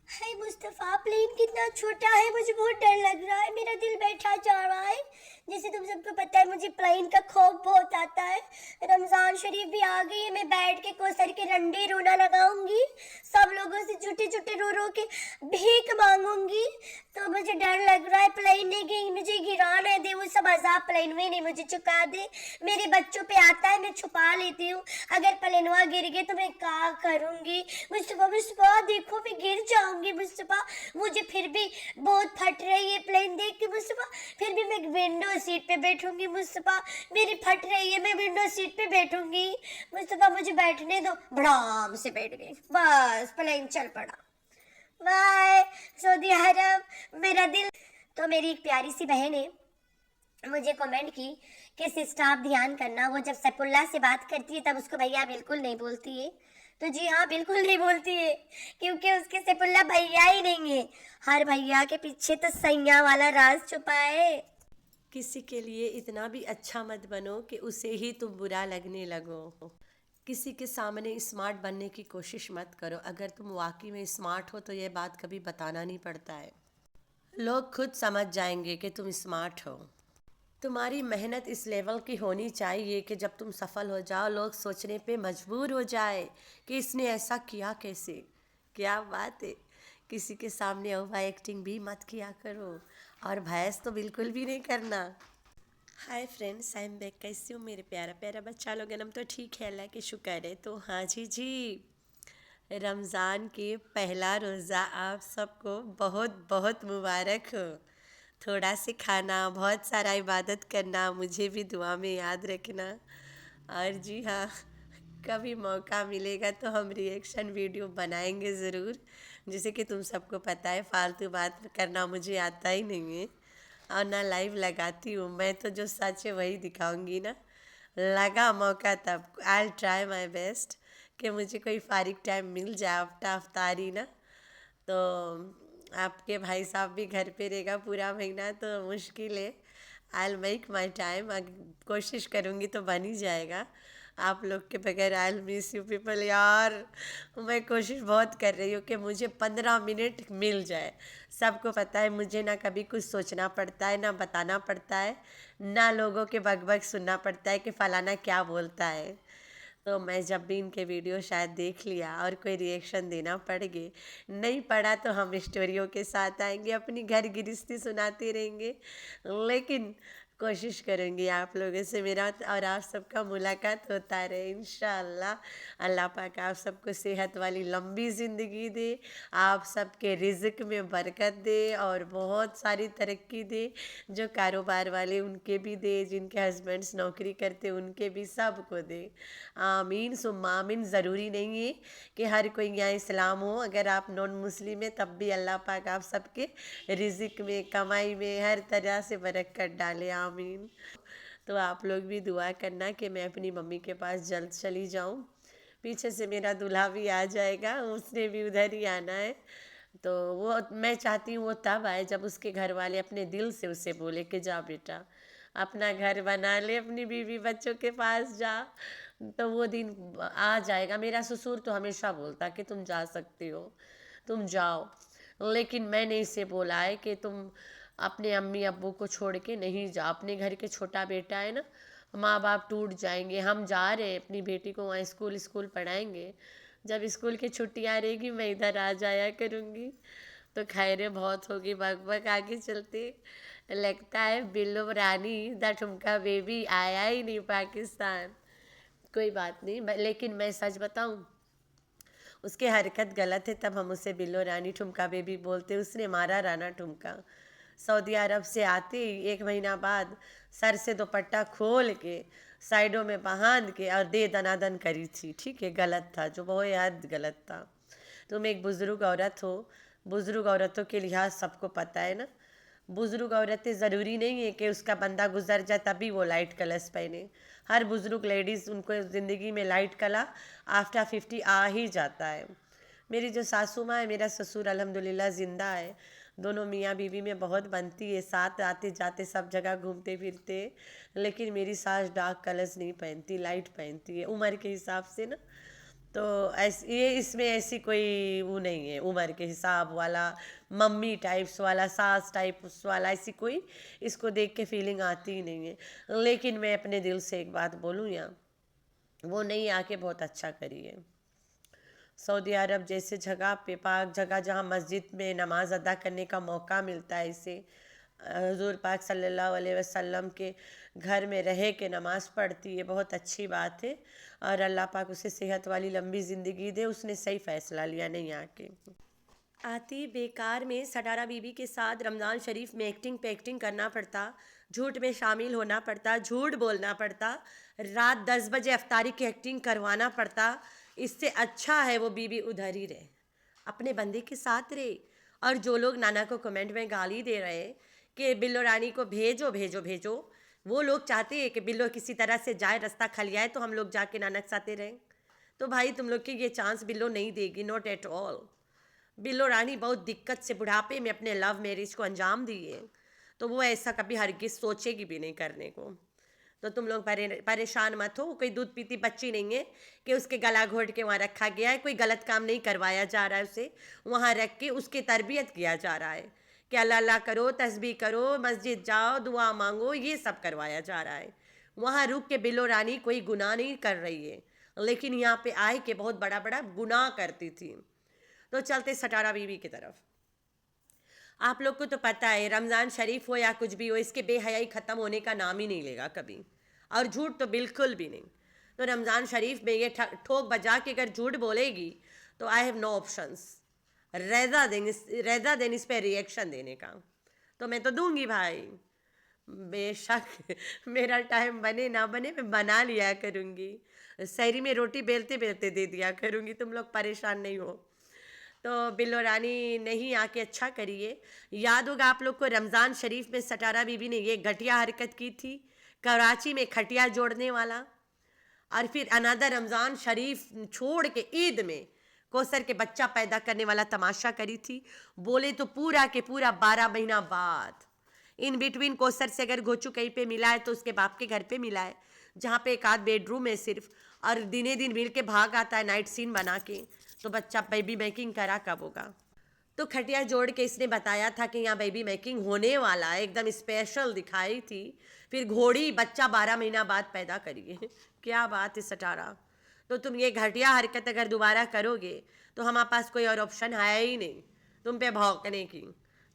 हाय Mustafa, plane कितना छोटा है, मुझे बहुत डर लग रहा है, मेरा दिल बैठा जा रहा है। जैसे तुम सबको पता है मुझे प्लेन का खौफ बहुत आता है। रमज़ान शरीफ भी आ गई है, मैं बैठ के कोसर के रंडे रोना लगाऊंगी, सब लोगों से झूठे झूठे रो रो के भीख मांगूंगी। तो मुझे डर लग रहा है, प्लेन ने मुझे गिरा ना दे, वो सब अजाब प्लेन में नहीं मुझे चुका दे। मेरे बच्चों पे आता है, मैं छुपा लेती हूँ। अगर प्लेनवा गिर गए तो मैं क्या करूँगी? मुस्तफ़ा मुस्तफ़ा देखो, मैं गिर जाऊंगी मुस्तफ़ा। मुझे फिर भी बहुत फट रही है प्लेन देख के मुस्तफ़ा। फिर भी मैं विंडो सीट पे बैठूंगी मुस्तफ़ा। मेरी फट रही है, मैं विंडो सीट पे बैठूंगी मुस्तफ़ा। मुझे बैठने दो। बड़ाम से बैठ गई, बस प्लेन चल पड़ा। बाय सऊदी अरब, मेरा दिल। तो मेरी एक प्यारी सी बहन है, मुझे कमेंट की कि सिस्टर आप ध्यान करना, वो जब सैफुल्ला से बात करती है तब उसको भैया बिल्कुल नहीं बोलती है। तो जी हाँ, बिल्कुल नहीं बोलती है, क्योंकि उसके सैफुल्ला भैया ही नहीं है। हर भैया के पीछे तो सैया वाला राज छुपा है। किसी के लिए इतना भी अच्छा मत बनो कि उसे ही तुम बुरा लगने लगो। किसी के सामने स्मार्ट बनने की कोशिश मत करो। अगर तुम वाकई में स्मार्ट हो तो यह बात कभी बताना नहीं पड़ता है। लोग खुद समझ जाएंगे कि तुम स्मार्ट हो। तुम्हारी मेहनत इस लेवल की होनी चाहिए कि जब तुम सफल हो जाओ लोग सोचने पे मजबूर हो जाए कि इसने ऐसा किया कैसे। क्या बात है। किसी के सामने ओवर एक्टिंग भी मत किया करो और भैंस तो बिल्कुल भी नहीं करना। Hi friends, I am back. कैसी हूँ मेरे प्यारा प्यारा बच्चा लोग? हम तो ठीक है, अल्लाह के शुक्र है। तो हाँ जी, रमज़ान के पहला रोज़ा आप सबको बहुत बहुत मुबारक हो। थोड़ा से खाना, बहुत सारा इबादत करना, मुझे भी दुआ में याद रखना। और जी हाँ, कभी मौका मिलेगा तो हम रिएक्शन वीडियो बनाएंगे ज़रूर। जैसे कि तुम सबको पता है फालतू बात करना मुझे आता ही नहीं है और ना लाइव लगाती हूँ। मैं तो जो सच है वही दिखाऊंगी ना। लगा मौका तब आई ट्राई माई बेस्ट कि मुझे कोई फारिग टाइम मिल जाए आफ्टर अफ्तारी ना। तो आपके भाई साहब भी घर पे रहेगा पूरा महीना तो मुश्किल है। आई मेक माई टाइम, कोशिश करूँगी तो बन ही जाएगा। आप लोग के बगैर आई मिस यू पीपल यार। मैं कोशिश बहुत कर रही हूँ कि मुझे 15 मिनट मिल जाए। सबको पता है मुझे ना कभी कुछ सोचना पड़ता है, ना बताना पड़ता है, ना लोगों के बकबक सुनना पड़ता है कि फ़लाना क्या बोलता है। तो मैं जब भी इनके वीडियो शायद देख लिया और कोई रिएक्शन देना पड़ गए, नहीं पड़ा तो हम स्टोरियों के साथ आएंगे, अपनी घर गृहस्थी सुनाते रहेंगे। लेकिन कोशिश करेंगे आप लोगों से मेरा और आप सबका मुलाकात होता रहे इंशाअल्लाह। अल्लाह पाक आप सबको सेहत वाली लंबी ज़िंदगी दे, आप सबके रिज़्क में बरकत दे और बहुत सारी तरक्की दे। जो कारोबार वाले उनके भी दे, जिनके हस्बैंड्स नौकरी करते उनके भी, सबको दे। आमीन सुम्मा आमीन। ज़रूरी नहीं है कि हर कोई यहाँ इस्लाम हो। अगर आप नॉन मुस्लिम है तब भी अल्लाह पाक आप सबके रिज़्क में, कमाई में हर तरह से बरकत डाले। आमीन। तो आप लोग भी दुआ करना कि मैं अपनी मम्मी के पास जल्द चली जाऊँ। पीछे से मेरा दूल्हा भी आ जाएगा, उसने भी उधर ही आना है। तो वो मैं चाहती हूँ वो तब आए जब उसके घर वाले अपने दिल से उसे बोले कि जा बेटा अपना घर बना ले, अपनी बीवी बच्चों के पास जा। तो वो दिन आ जाएगा। मेरा ससुर तो हमेशा बोलता कि तुम जा सकती हो, तुम जाओ। लेकिन मैंने इसे बोला है कि तुम अपने अम्मी अब्बू को छोड़ के नहीं जा। अपने घर के छोटा बेटा है ना, माँ बाप टूट जाएंगे। हम जा रहे हैं, अपनी बेटी को वहाँ स्कूल पढ़ाएंगे। जब स्कूल की छुट्टियाँ रहेगी मैं इधर आ जाया करूँगी। तो खैरें बहुत होगी, बक आगे चलते। लगता है बिल्लो रानी द ठुमका बेबी आया ही नहीं पाकिस्तान। कोई बात नहीं, लेकिन मैं सच बताऊं, उसकी हरकत गलत है तब हम उसे बिल्लो रानी ठुमका बेबी बोलते। उसने मारा राना ठुमका। सऊदी अरब से आते ही 1 महीना बाद सर से दुपट्टा खोल के साइडों में बांध के और दे दनादन करी थी। ठीक है, गलत था, जो बहुत हद गलत था। तुम एक बुज़ुर्ग औरत हो, बुज़ुर्ग औरतों के लिहाज सबको पता है ना। बुज़ुर्ग औरतें ज़रूरी नहीं है कि उसका बंदा गुजर जाए तभी वो लाइट कलर्स पहने। हर बुज़ुर्ग लेडीज़ उनको ज़िंदगी में लाइट कलर आफ्टर 50 आ ही जाता है। मेरी जो सासू माँ है, मेरा ससुर अल्हम्दुलिल्लाह ज़िंदा है। दोनों मियाँ बीवी में बहुत बनती है, साथ आते जाते सब जगह घूमते फिरते। लेकिन मेरी सास डार्क कलर्स नहीं पहनती, लाइट पहनती है उम्र के हिसाब से ना। तो ये इसमें ऐसी कोई वो नहीं है उम्र के हिसाब वाला, मम्मी टाइप्स वाला, सास टाइप्स वाला, ऐसी कोई इसको देख के फीलिंग आती ही नहीं है। लेकिन मैं अपने दिल से एक बात बोलूँ यहाँ, वो नहीं आके बहुत अच्छा करी है। सऊदी अरब जैसे जगह पे, पाक जगह, जहाँ मस्जिद में नमाज अदा करने का मौका मिलता है, इसे हुजूर पाक सल्लल्लाहु अलैहि वसल्लम के घर में रह के नमाज़ पढ़ती है, बहुत अच्छी बात है। और अल्लाह पाक उसे सेहत वाली लंबी ज़िंदगी दे, उसने सही फ़ैसला लिया नहीं आके। आती बेकार में सटारा बीबी के साथ रमज़ान शरीफ में एक्टिंग पे एक्टिंग करना पड़ता, झूठ में शामिल होना पड़ता, झूठ बोलना पड़ता, रात 10 बजे अफ्तारी की एक्टिंग करवाना पड़ता। इससे अच्छा है वो बीबी उधर ही रहे, अपने बंदे के साथ रहे। और जो लोग नाना को कमेंट में गाली दे रहे हैं कि बिल्लो रानी को भेजो भेजो भेजो, वो लोग चाहते हैं कि बिल्लो किसी तरह से जाए, रास्ता खलियाए तो हम लोग जाके नाना के साथ रहें। तो भाई तुम लोग के ये चांस बिल्लो नहीं देगी, नॉट एट ऑल। बिल्लो रानी बहुत दिक्कत से बुढ़ापे में अपने लव मैरिज को अंजाम दी है, तो वो ऐसा कभी हरगिज सोचेगी भी नहीं करने को। तो तुम लोग परेशान मत हो, कोई दूध पीती बच्ची नहीं है कि उसके गला घोट के वहाँ रखा गया है, कोई गलत काम नहीं करवाया जा रहा है, उसे वहाँ रख के उसकी तरबियत किया जा रहा है कि अल्लाह अल्लाह करो, तस्बीह करो, मस्जिद जाओ, दुआ मांगो, ये सब करवाया जा रहा है। वहाँ रुक के बिल्लो रानी कोई गुनाह नहीं कर रही है, लेकिन यहाँ पे आए के बहुत बड़ा बड़ा गुनाह करती थी। तो चलते सटारा बीवी की तरफ। आप लोग को तो पता है रमज़ान शरीफ हो या कुछ भी हो, इसके बेहयाई ख़त्म होने का नाम ही नहीं लेगा कभी, और झूठ तो बिल्कुल भी नहीं। तो रमज़ान शरीफ में ये ठोक बजा के अगर झूठ बोलेगी तो आई हैव नो ऑप्शंस, रेजा देन इस पे रिएक्शन देने का। तो मैं तो दूंगी भाई, बेशक मेरा टाइम बने ना बने मैं बना लिया करूँगी, सहरी में रोटी बेलते बेलते दे दिया करूँगी, तुम लोग परेशान नहीं हो। तो बिल्लो रानी नहीं आके अच्छा करिए। याद होगा आप लोग को रमज़ान शरीफ में सटारा बीबी ने ये घटिया हरकत की थी, कराची में खटिया जोड़ने वाला। और फिर अनदर रमज़ान शरीफ छोड़ के ईद में कौसर के बच्चा पैदा करने वाला तमाशा करी थी। बोले तो पूरा के पूरा 12 महीना बाद, इन बिटवीन कौसर से अगर घोचू कहीं पे मिला है तो उसके बाप के घर पे मिला है, जहाँ पे एक आध बेडरूम है सिर्फ, और दिने दिन मिल के भाग आता है नाइट सीन बना के। तो बच्चा बेबी मेकिंग करा कब होगा? तो खटिया जोड़ के इसने बताया था कि यहाँ बेबी मेकिंग होने वाला है, एकदम स्पेशल दिखाई थी। फिर घोड़ी बच्चा 12 महीना बाद पैदा करिए क्या बात है सटारा। तो तुम ये घटिया हरकत अगर दोबारा करोगे तो हमारे पास कोई और ऑप्शन है ही नहीं तुम पे भौंकने की।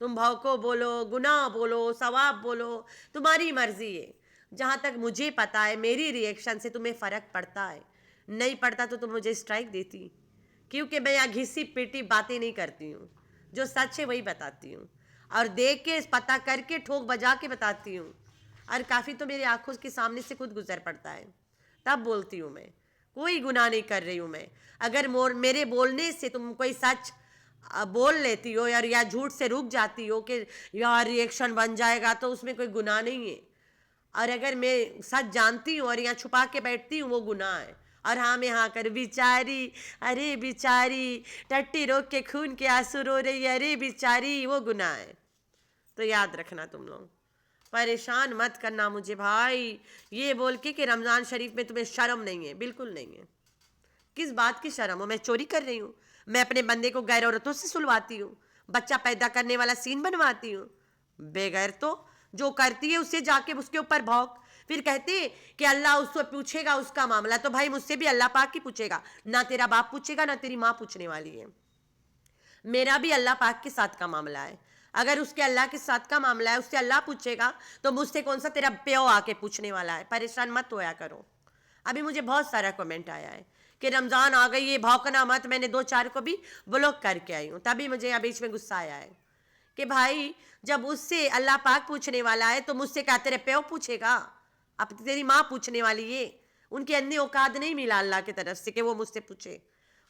तुम भौंको, बोलो, गुनाह बोलो, सवाब बोलो, तुम्हारी मर्जी है। जहाँ तक मुझे पता है मेरी रिएक्शन से तुम्हें फ़र्क पड़ता है, नहीं पड़ता तो तुम मुझे स्ट्राइक देती, क्योंकि मैं यहाँ घिसी पिटी बातें नहीं करती हूँ, जो सच है वही बताती हूँ, और देख के पता करके ठोक बजा के बताती हूँ। और काफ़ी तो मेरी आंखों के सामने से खुद गुजर पड़ता है, तब बोलती हूँ मैं। कोई गुनाह नहीं कर रही हूँ मैं। अगर मेरे बोलने से तुम कोई सच बोल लेती हो यार, या झूठ से रुक जाती हो कि यार रिएक्शन बन जाएगा, तो उसमें कोई गुनाह नहीं है। और अगर मैं सच जानती हूँ और यहाँ छुपा के बैठती हूँ, वो गुनाह है। और हाँ में हाँ कर बेचारी, अरे बेचारी, टट्टी रोक के खून के आंसू रो रही, अरे बेचारी, वो गुनाह है। तो याद रखना तुम लोग, परेशान मत करना मुझे भाई ये बोल के कि रमज़ान शरीफ में तुम्हें शर्म नहीं है। बिल्कुल नहीं है। किस बात की शर्म हो? मैं चोरी कर रही हूँ? मैं अपने बंदे को गैर औरतों से सुलवाती हूँ, बच्चा पैदा करने वाला सीन बनवाती हूँ? बेगैर तो जो करती है उससे जाके उसके ऊपर भौंक, फिर कहते हैं कि अल्लाह उससे पूछेगा उसका मामला। तो भाई मुझसे भी अल्लाह पाक ही पूछेगा, ना तेरा बाप पूछेगा ना तेरी माँ पूछने वाली है। मेरा भी अल्लाह पाक के साथ का मामला है। अगर उसके अल्लाह के साथ का मामला है, उससे अल्लाह पूछेगा, तो मुझसे कौन सा तेरा प्यो आके पूछने वाला है? परेशान मत होया करो। अभी मुझे बहुत सारा कमेंट आया है कि रमज़ान आ गई है, भौंकना मत। मैंने 2-4 को भी ब्लॉक करके आई हूँ, तभी मुझे यहाँ बीच में गुस्सा आया है कि भाई जब उससे अल्लाह पाक पूछने वाला है तो मुझसे क्या तेरे प्यो पूछेगा? अब तेरी माँ पूछने वाली है। उनकी अन्य औकात नहीं मिला अल्लाह की तरफ से कि वो मुझसे पूछे।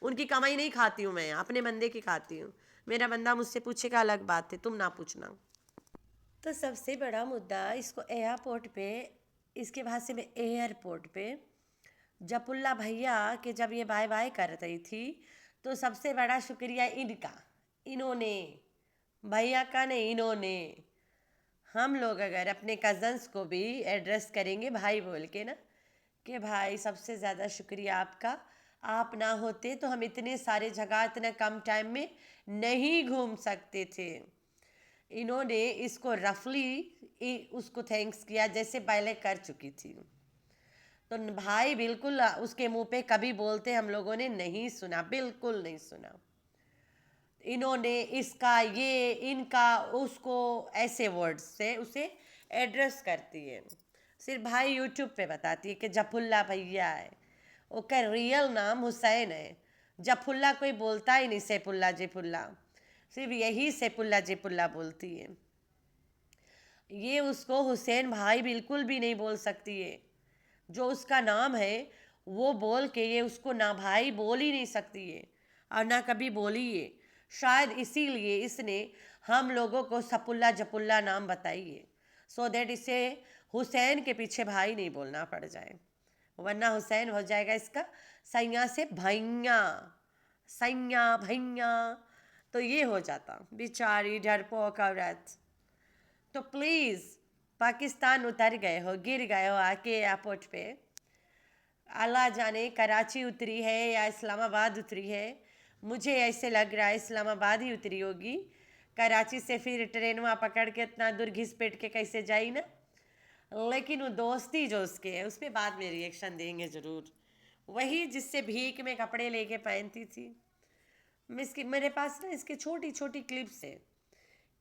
उनकी कमाई नहीं खाती हूँ मैं, अपने बंदे की खाती हूँ। मेरा बंदा मुझसे पूछेगा अलग बात है, तुम ना पूछना। तो सबसे बड़ा मुद्दा इसको एयरपोर्ट पे, इसके भाषा में एयरपोर्ट पे जपुल्ला भैया के जब ये बाय बाय कर रही थी, तो सबसे बड़ा शुक्रिया इनका, इन्होंने, भैया का नहीं, इन्होंने। हम लोग अगर अपने कज़न्स को भी एड्रेस करेंगे भाई बोल के ना, कि भाई सबसे ज़्यादा शुक्रिया आपका, आप ना होते तो हम इतने सारे जगह इतने कम टाइम में नहीं घूम सकते थे। इन्होंने इसको रफली उसको थैंक्स किया जैसे पहले कर चुकी थी। तो भाई बिल्कुल उसके मुंह पे कभी बोलते हम लोगों ने नहीं सुना, बिल्कुल नहीं सुना। इन्होंने इसका ये इनका उसको ऐसे वर्ड्स से उसे एड्रेस करती है। सिर्फ भाई यूट्यूब पे बताती है कि जफुल्ला भैया है, उसका रियल नाम हुसैन है। जफुल्ला कोई बोलता ही नहीं, सैफुल्ला जेफुल्ला, सिर्फ यही सैफुल्ला जेफुल्ला बोलती है। ये उसको हुसैन भाई बिल्कुल भी नहीं बोल सकती है। जो उसका नाम है वो बोल के ये उसको ना भाई बोल ही नहीं सकती है और ना कभी बोली है। शायद इसीलिए इसने हम लोगों को सपुल्ला जपुल्ला नाम बताई है, सो दैट इसे हुसैन के पीछे भाई नहीं बोलना पड़ जाए, वरना हुसैन हो जाएगा इसका सैया से भैया, सैया भैया, तो ये हो जाता। बेचारी डरपोक औरत। तो प्लीज़ पाकिस्तान उतर गए हो, गिर गए हो आके एयरपोर्ट पे, अल्लाह जाने कराची उतरी है या इस्लामाबाद उतरी है। मुझे ऐसे लग रहा है इस्लामाबाद ही उतरी होगी। कराची से फिर ट्रेन वहाँ पकड़ के इतना दूर घिस-पिट के कैसे जाई ना। लेकिन वो दोस्ती जो उसके है उस पर बाद में रिएक्शन देंगे ज़रूर। वही जिससे भीख में कपड़े लेके पहनती थी। मेरे पास ना इसके छोटी छोटी क्लिप्स है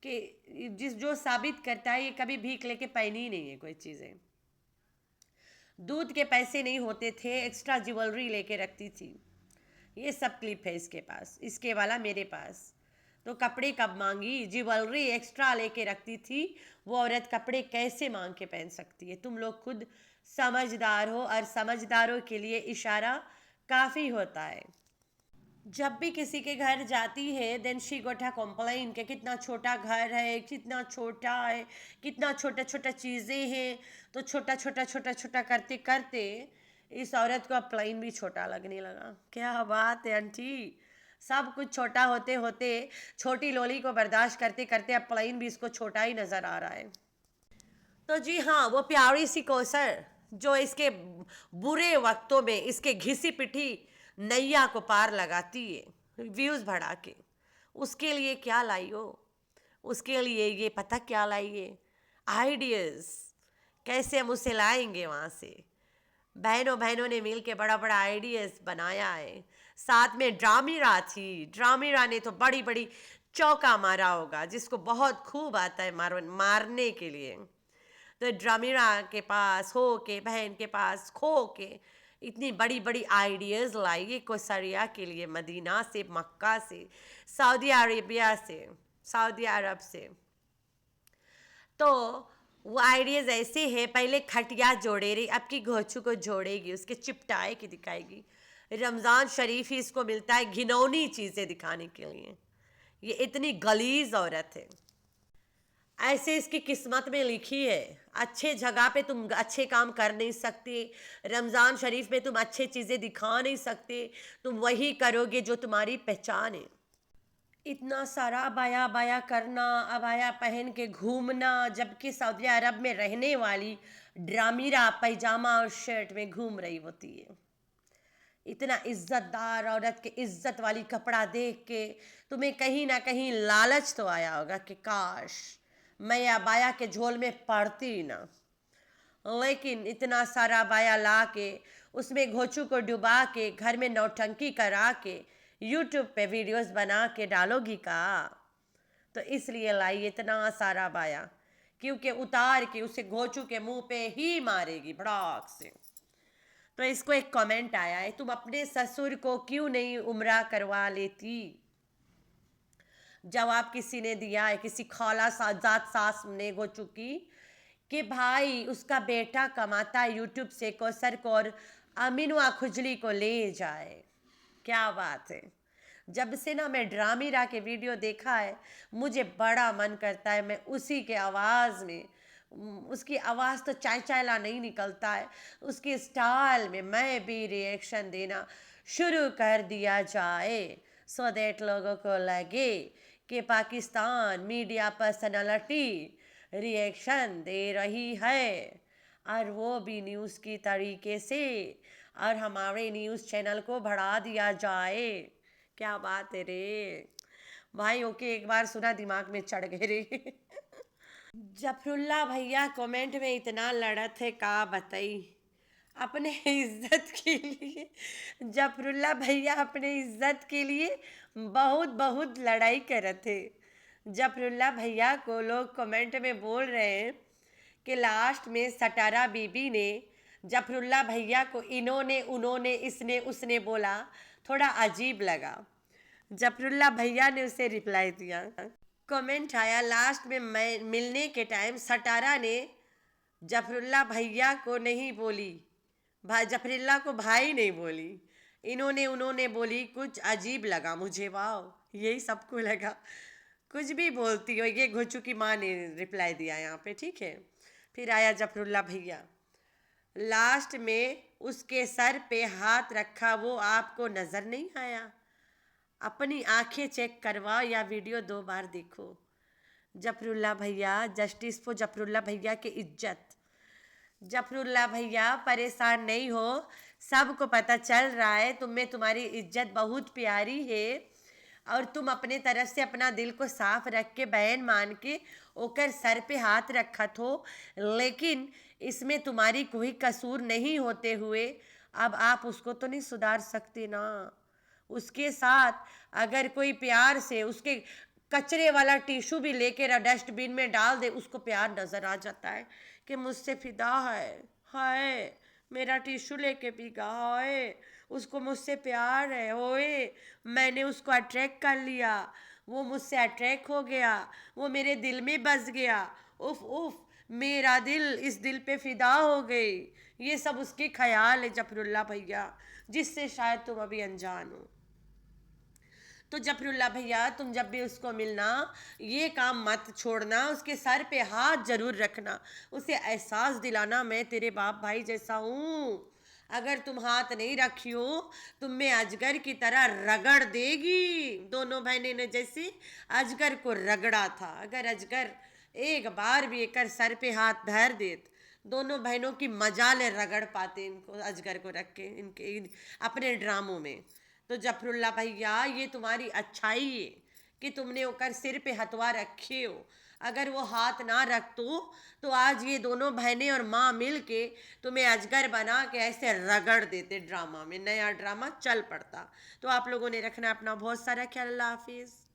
कि जो साबित करता है ये कभी भीख लेके पहनी ही नहीं है कोई चीज़ें। दूध के पैसे नहीं होते थे, एक्स्ट्रा ज्वेलरी लेके रखती थी। ये सब क्लिप है इसके पास, इसके वाला मेरे पास। तो कपड़े कब मांगी, ज्वेलरी एक्स्ट्रा लेके रखती थी। वो औरत कपड़े कैसे मांग के पहन सकती है? तुम लोग खुद समझदार हो, और समझदारों के लिए इशारा काफ़ी होता है। जब भी किसी के घर जाती है देन शी गोटा कॉम्प्लेन कि कितना छोटा घर है, कितना छोटा है, कितना छोटा छोटा चीज़ें हैं। तो छोटा छोटा छोटा छोटा करते करते इस औरत को अब प्लेन भी छोटा लगने लगा। क्या बात है आंटी, सब कुछ छोटा होते होते, छोटी लोली को बर्दाश्त करते करते अब प्लेन भी इसको छोटा ही नज़र आ रहा है। तो जी हाँ, वो प्यारी सी कौसर जो इसके बुरे वक्तों में इसके घिसी पिटी नैया को पार लगाती है व्यूज़ बढ़ा के, उसके लिए क्या लाई हो? उसके लिए ये पता क्या लाई है? आइडियाज़। कैसे हम उसे लाएंगे वहाँ से? बहनों बहनों ने मिल के बड़ा बड़ा आइडियाज़ बनाया है। साथ में ड्रामीरा थी, ड्रामीरा ने तो बड़ी बड़ी चौका मारा होगा, जिसको बहुत खूब आता है मारने के लिए। तो ड्रामीरा के पास हो के, बहन के पास खो के इतनी बड़ी बड़ी आइडियाज़ लाइए कोसरिया के लिए, मदीना से, मक्का से, सऊदी अरेबिया से, सऊदी अरब से। तो वो आइडियाज़ ऐसे है, पहले खटिया जोड़े रही, अब की घोचू को जोड़ेगी, उसके चिपटाए के दिखाएगी। रमज़ान शरीफ ही इसको मिलता है घिनौनी चीज़ें दिखाने के लिए। ये इतनी गलीज़ औरत है, ऐसे इसकी किस्मत में लिखी है। अच्छे जगह पे तुम अच्छे काम कर नहीं सकते, रमज़ान शरीफ में तुम अच्छे चीज़ें दिखा नहीं सकते, तुम वही करोगे जो तुम्हारी पहचान है। इतना सारा अबाया अबाया करना, अबाया पहन के घूमना, जबकि सऊदी अरब में रहने वाली ड्रामीरा पैजामा और शर्ट में घूम रही होती है। इतना इज्जतदार औरत के इज्जत वाली कपड़ा देख के तुम्हें कहीं ना कहीं लालच तो आया होगा कि काश मैं अबाया के झोल में पड़ती ना। लेकिन इतना सारा अबाया ला के उसमें घोचू को डुबा के घर में नौटंकी करा के यूट्यूब पे वीडियोस बना के डालोगी का? तो इसलिए लाई इतना सारा अबाया, क्योंकि उतार के उसे घोचू के मुंह पे ही मारेगी भड़ाक से। तो इसको एक कमेंट आया है, तुम अपने ससुर को क्यों नहीं उम्रा करवा लेती? जवाब किसी ने दिया है, किसी खाला साजात सास ने हो चुकी, कि भाई उसका बेटा कमाता है यूट्यूब से, कौसर को और अमीनुआ खुजली को ले जाए। क्या बात है। जब से ना मैं ड्रामीरा के वीडियो देखा है, मुझे बड़ा मन करता है मैं उसी के आवाज़ में, उसकी आवाज़ तो चाय चायला नहीं निकलता है, उसकी स्टाइल में मैं भी रिएक्शन देना शुरू कर दिया जाए, सो दैट लोगों को लगे कि पाकिस्तान मीडिया पर्सनालिटी रिएक्शन दे रही है, और वो भी न्यूज़ की तरीके से, और हमारे न्यूज़ चैनल को बढ़ा दिया जाए। क्या बात है रे भाई। ओके, एक बार सुना दिमाग में चढ़ गए रे। जफरुल्ला भैया कमेंट में इतना लड़त है का बताई। अपने इज्जत के लिए जफरुल्ला भैया अपने इज्जत के लिए बहुत बहुत लड़ाई करत थे। जफरुल्ला भैया को लोग कमेंट में बोल रहे हैं कि लास्ट में सटारा बीबी ने जफरुल्ला भैया को इन्होंने उन्होंने इसने उसने बोला, थोड़ा अजीब लगा। जफरुल्ला भैया ने उसे रिप्लाई दिया। कमेंट आया लास्ट में मैं मिलने के टाइम सटारा ने जफरुल्ला भैया को नहीं बोली, जफरुल्ला को भाई नहीं बोली, इन्होंने उन्होंने बोली, कुछ अजीब लगा मुझे। वाह, यही सबको लगा। कुछ भी बोलती हो, ये घोचू की माँ ने रिप्लाई दिया यहाँ पे, ठीक है। फिर आया जफरुल्ला भैया, लास्ट में उसके सर पे हाथ रखा, वो आपको नज़र नहीं आया? अपनी आंखें चेक करवाओ या वीडियो 2 बार देखो। जफरुल्ला भैया, जस्टिस फॉर जफरुल्ला भैया की इज्जत। जफरुल्ला भैया परेशान नहीं हो, सबको पता चल रहा है तुम्हें तुम्हारी इज्जत बहुत प्यारी है और तुम अपने तरफ से अपना दिल को साफ रख के बहन मान के ओकर सर पे हाथ रखत हो, लेकिन इसमें तुम्हारी कोई कसूर नहीं होते हुए अब आप उसको तो नहीं सुधार सकते ना। उसके साथ अगर कोई प्यार से उसके कचरे वाला टिश्यू भी लेके डस्टबिन में डाल दे, उसको प्यार नजर आ जाता है कि मुझसे फिदा है, हाय मेरा टिश्यू लेके पी गा, हाय उसको मुझसे प्यार है, ओए मैंने उसको अट्रैक्ट कर लिया, वो मुझसे अट्रैक्ट हो गया, वो मेरे दिल में बस गया, उफ उफ मेरा दिल इस दिल पे फिदा हो गई। ये सब उसके ख्याल है जफरुल्ला भैया, जिससे शायद तुम अभी अनजान हो। तो जफरुल्ला भैया, तुम जब भी उसको मिलना ये काम मत छोड़ना, उसके सर पे हाथ जरूर रखना, उसे एहसास दिलाना मैं तेरे बाप भाई जैसा हूँ। अगर तुम हाथ नहीं रखी हो तुम में अजगर की तरह रगड़ देगी। दोनों बहनें ने जैसे अजगर को रगड़ा था, अगर अजगर एक बार भी एक सर पे हाथ धर देत, दोनों बहनों की मजाल रगड़ पाते इनको, अजगर को रख के अपने ड्रामों में। तो जफरुल्ला भैया, ये तुम्हारी अच्छाई है कि तुमने ओकर सिर पे हथवा रखे हो। अगर वो हाथ ना रखतो तो आज ये दोनों बहनें और माँ मिल के तुम्हें अजगर बना के ऐसे रगड़ देते, ड्रामा में नया ड्रामा चल पड़ता। तो आप लोगों ने रखना अपना बहुत सारा ख्याल। अल्लाह हाफिज़।